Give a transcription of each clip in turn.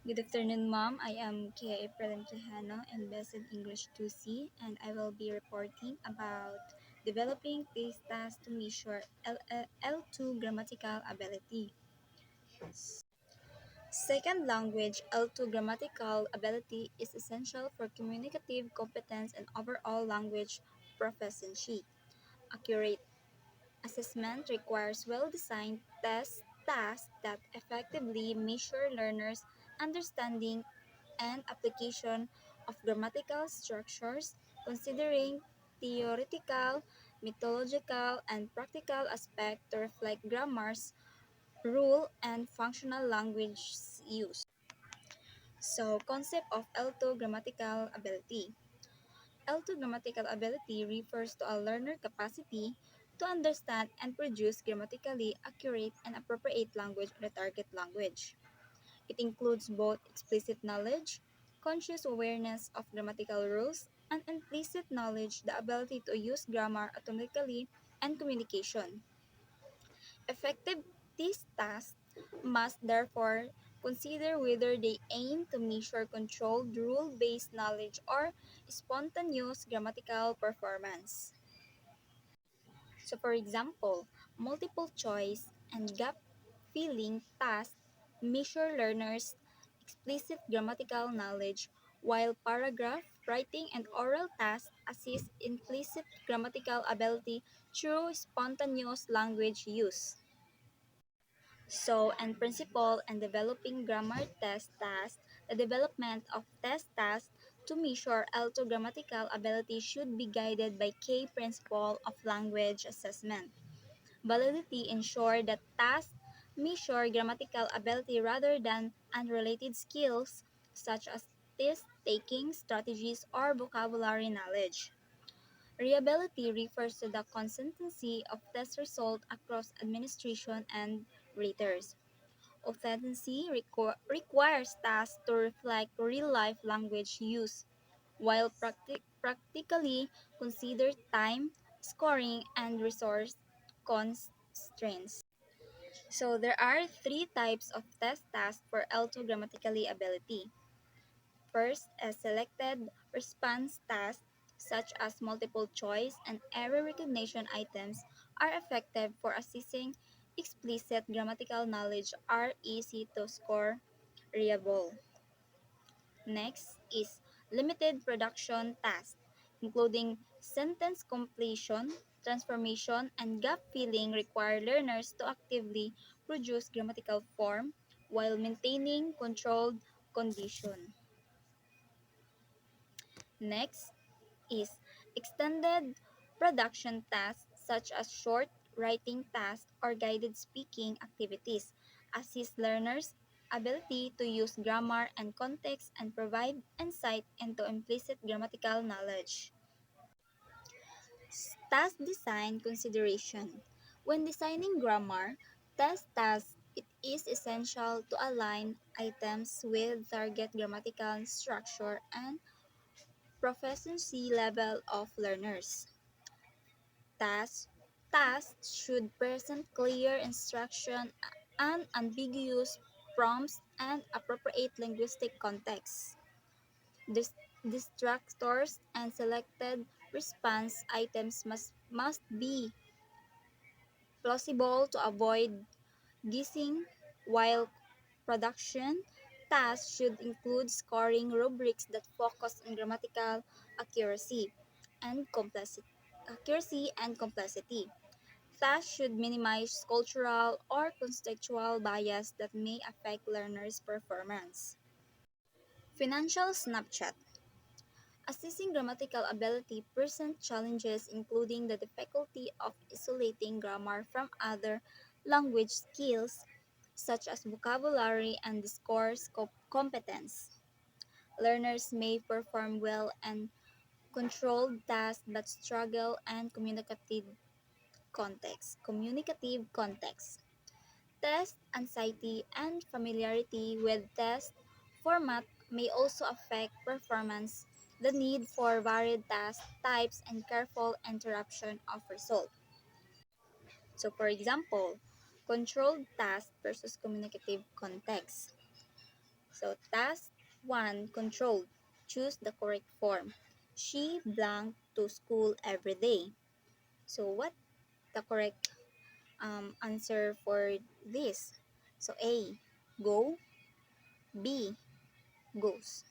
Good afternoon, ma'am. I am Kia April Quijano in Basic English 2C, and I will be reporting about developing case tasks to measure L2 grammatical ability. Second language L2 grammatical ability is essential for communicative competence and overall language proficiency. Accurate assessment requires well-designed test tasks that effectively measure learners' understanding and application of grammatical structures, considering theoretical, methodological, and practical aspects to reflect grammar's rule and functional language use. So, concept of L2 grammatical ability. L2 grammatical ability refers to a learner capacity to understand and produce grammatically accurate and appropriate language on the target language. It includes both explicit knowledge, conscious awareness of grammatical rules, and implicit knowledge, the ability to use grammar automatically and communication. Effective these tasks must therefore consider whether they aim to measure controlled rule-based knowledge or spontaneous grammatical performance. So for example, multiple choice and gap filling tasks measure learners' explicit grammatical knowledge, while paragraph writing and oral tasks assist implicit grammatical ability through spontaneous language use. So, and principle and developing grammar test tasks, the development of test tasks to measure L2 grammatical ability should be guided by key principle of language assessment. Validity ensure that tasks measure grammatical ability rather than unrelated skills such as test taking strategies or vocabulary knowledge. Reliability refers to the consistency of test result across administration and raters. Authenticity requires tasks to reflect real-life language use, while practically consider time, scoring, and resource constraints. So there are three types of test tasks for L2 grammatically ability. First, a selected response tasks such as multiple choice and error recognition items are effective for assessing explicit grammatical knowledge are easy to score reliable. Next is limited production tasks, including sentence completion, transformation, and gap filling require learners to actively produce grammatical form while maintaining controlled condition. Next is extended production tasks such as short writing tasks or guided speaking activities assist learners' ability to use grammar and context and provide insight into implicit grammatical knowledge. Task design consideration. When designing grammar, test tasks, it is essential to align items with target grammatical structure and proficiency level of learners. Tasks, tasks should present clear instruction and ambiguous prompts and appropriate linguistic context. Distractors and selected response items must be plausible to avoid guessing, while production tasks should include scoring rubrics that focus on grammatical accuracy and complexity. Accuracy and complexity. Tasks should minimize cultural or contextual bias that may affect learners' performance. Financial snapshot. Assessing grammatical ability present challenges including the difficulty of isolating grammar from other language skills such as vocabulary and discourse competence. Learners may perform well in controlled tasks but struggle in communicative context. Test anxiety and familiarity with test format may also affect performance, the need for varied task types, and careful interruption of result. So for example, controlled task versus communicative context. So 1. Controlled. Choose the correct form. She blank to school every day. So what the correct answer for this? So A. Go. B. Goes.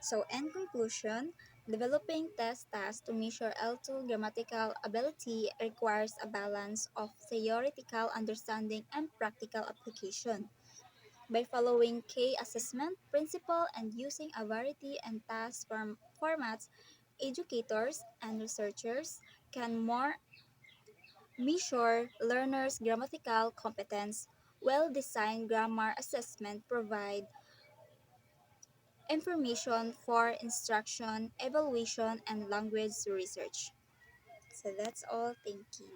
So in conclusion, developing test tasks to measure L2 grammatical ability requires a balance of theoretical understanding and practical application. By following K assessment principle and using a variety and task formats, educators and researchers can more measure learners' grammatical competence. Well-designed grammar assessment provide information for instruction, evaluation, and language research. So that's all. Thank you.